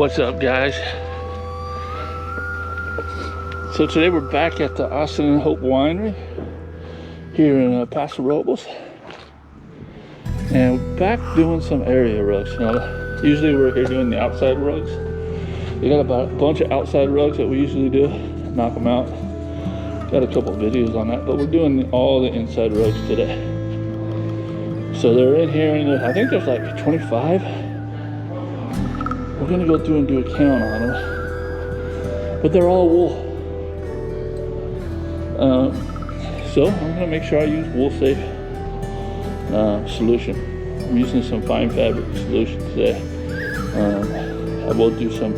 What's up, guys? So today we're back at the Austin and Hope Winery here in Paso Robles, and we're back doing some area rugs. Now, usually we're here doing the outside rugs. We got about a bunch of outside rugs that we usually do, knock them out. Got a couple videos on that, but we're doing all the inside rugs today. So they're in here, and I think there's like 25. We're gonna go through and do a count on them, but they're all wool. So I'm gonna make sure I use wool safe solution. I'm using some fine fabric solution today. I will do some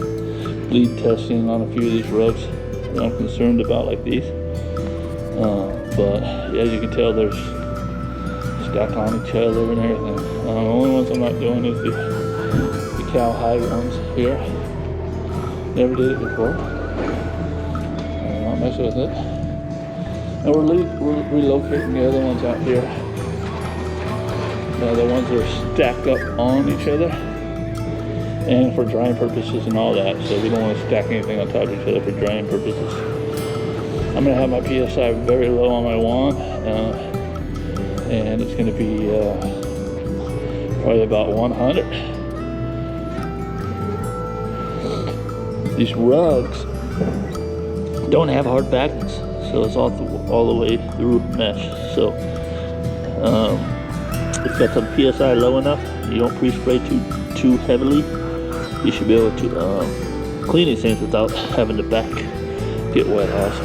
bleed testing on a few of these rugs that I'm concerned about, like these. But as you can tell, there's stacked on each other and everything. The only ones I'm not doing is the cowhide ones here. Never did it before. I'm not messing with it. And we're relocating the other ones out here. The ones that are stacked up on each other, and for drying purposes and all that. So we don't want to stack anything on top of each other for drying purposes. I'm going to have my PSI very low on my wand, and it's going to be probably about 100. These rugs don't have hard backings, so it's all the way through mesh. So if you got some PSI low enough, you don't pre-spray too heavily, you should be able to clean these things without having the back get wet also.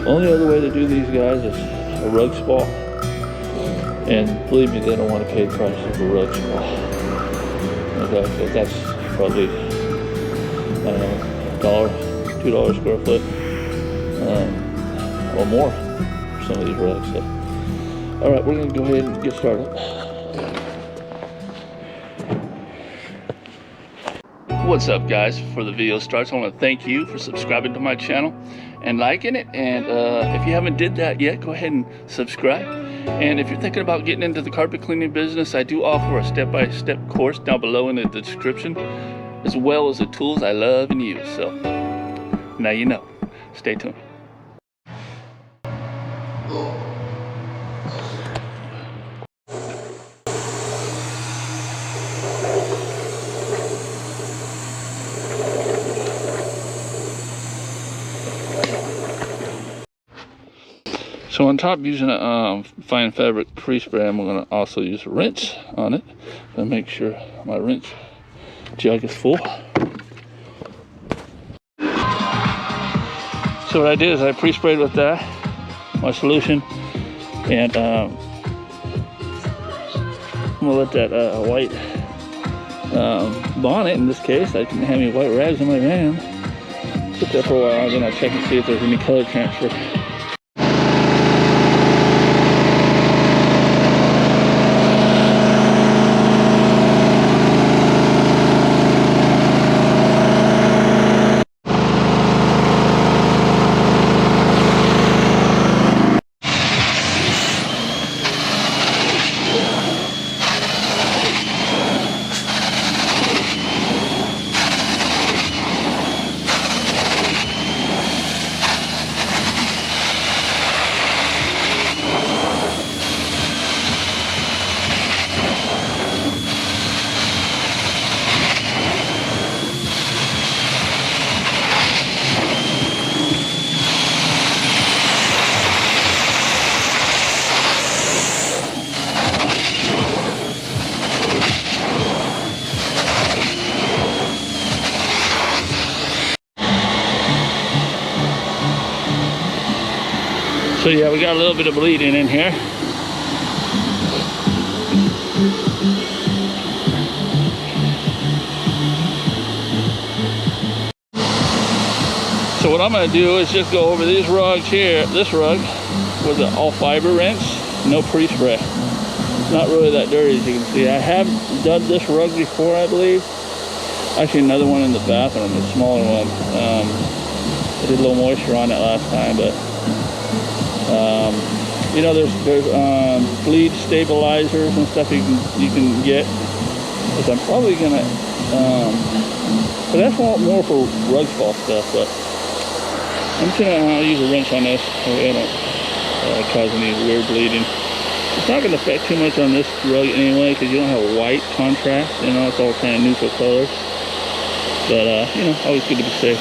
Only other way to do these guys is a rug spa, and believe me, they don't want to pay the price of a rug spa. Okay, so that's probably, I don't know, $1, $2 square foot, or more for some of these rugs. So, all right, we're gonna go ahead and get started. What's up, guys? Before the video starts, I want to thank you for subscribing to my channel and liking it. And if you haven't did that yet, go ahead and subscribe. And if you're thinking about getting into the carpet cleaning business, I do offer a step-by-step course down below in the description, as well as the tools I love and use. So now you know. Stay tuned. So on top, using a fine fabric pre-spray, I'm going to also use a rinse on it to make sure my rinse jug is full. So what I did is I pre-sprayed with that, my solution, and I'm gonna let that white bonnet, in this case, I didn't have any white rags in my van, sit there for a while, and then I'll check and see if there's any color transfer. So yeah, we got a little bit of bleeding in here. So what I'm going to do is just go over these rugs here, this rug with the all fiber rinse, no pre-spray. It's not really that dirty, as you can see. I have done this rug before, I believe. Actually, another one in the bathroom, a smaller one. I did a little moisture on it last time, but you know, there's bleed stabilizers and stuff you can get. But I'm probably gonna But that's more for rug fall stuff, but I'm just gonna use a wrench on this so it don't cause any weird bleeding. It's not gonna affect too much on this rug anyway, because you don't have a white contrast, you know, it's all kind of neutral colors. But you know, always good to be safe.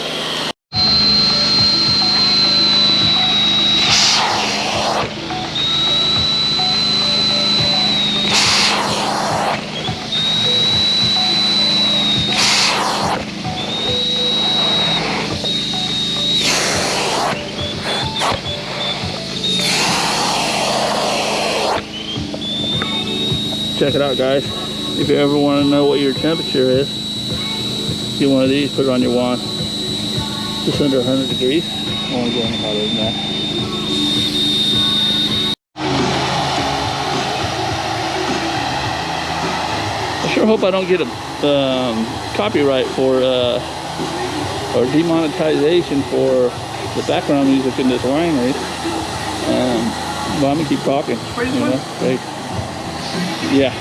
Check it out, guys. If you ever want to know what your temperature is, get one of these, put it on your wand. Just under 100 degrees. I want to go any hotter than that. I sure hope I don't get a copyright for or demonetization for the background music in this winery. But I'm gonna keep talking. You know? Right. Yeah.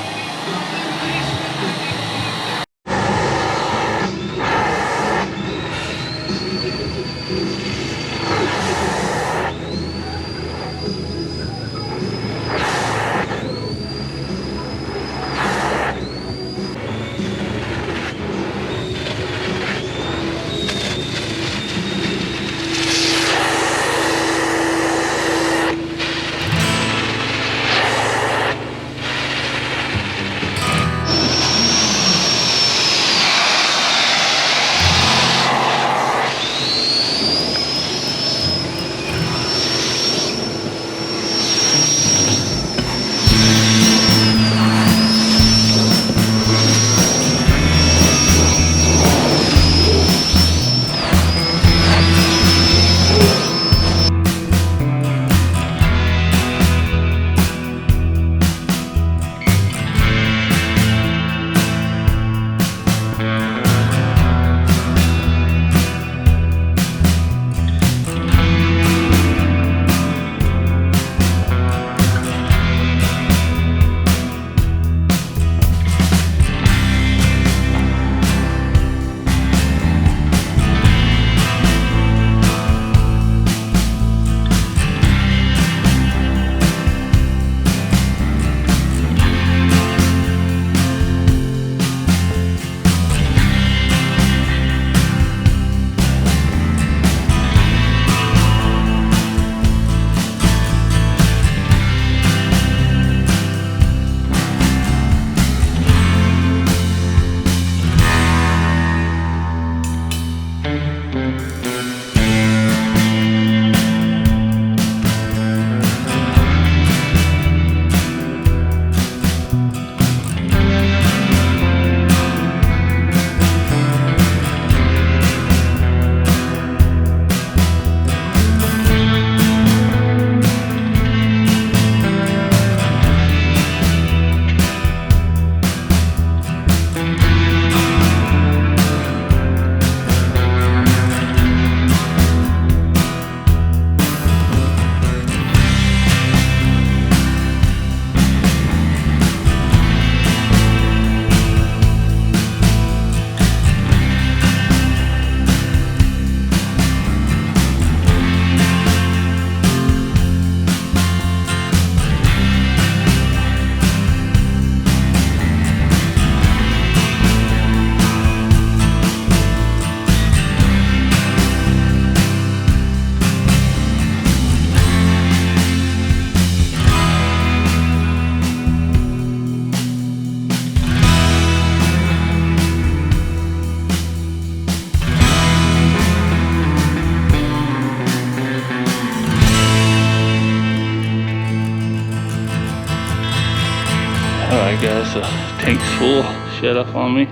Alright guys, the tank's full, shut off on me.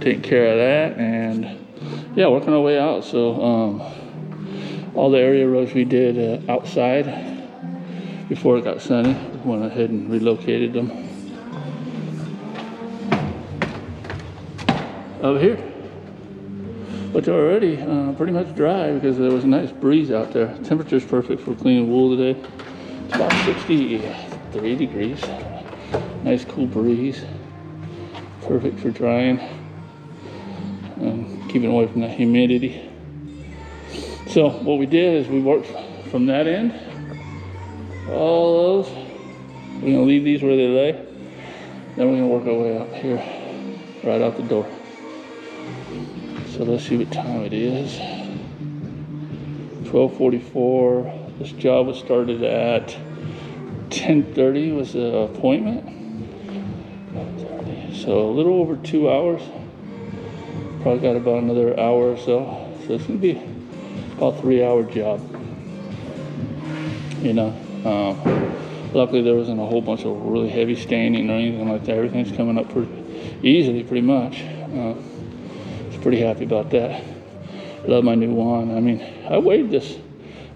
Taking care of that, and yeah, working our way out. So all the area roads we did outside before it got sunny, went ahead and relocated them over here, which are already pretty much dry because there was a nice breeze out there. Temperature's perfect for cleaning wool today. It's about 63 degrees. Nice cool breeze, perfect for drying. keeping away from the humidity. So what we did is we worked from that end, all those. We're gonna leave these where they lay. Then we're gonna work our way up here, right out the door. So let's see what time it is. 12:44. This job was started at 10:30 was the appointment. So a little over 2 hours. Probably got about another hour or so. So it's gonna be about 3-hour job. You know, luckily there wasn't a whole bunch of really heavy staining or anything like that. Everything's coming up pretty easily, pretty much. Was pretty happy about that. Love my new wand. I mean, I weighed this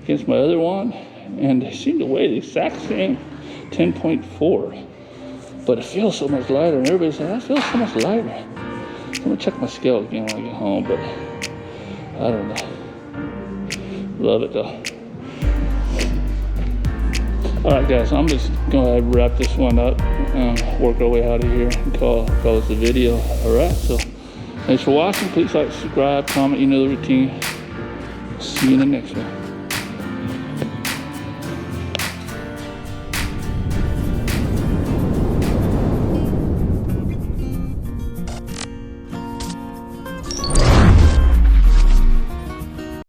against my other wand, and they seem to weigh the exact same, 10.4. But it feels so much lighter, and everybody says, that feels so much lighter. I'm gonna check my scale again when I get home, but I don't know. Love it though. Alright guys, I'm just gonna wrap this one up, work our way out of here and call this a video. Alright, so thanks for watching. Please like, subscribe, comment, you know the routine. See you in the next one.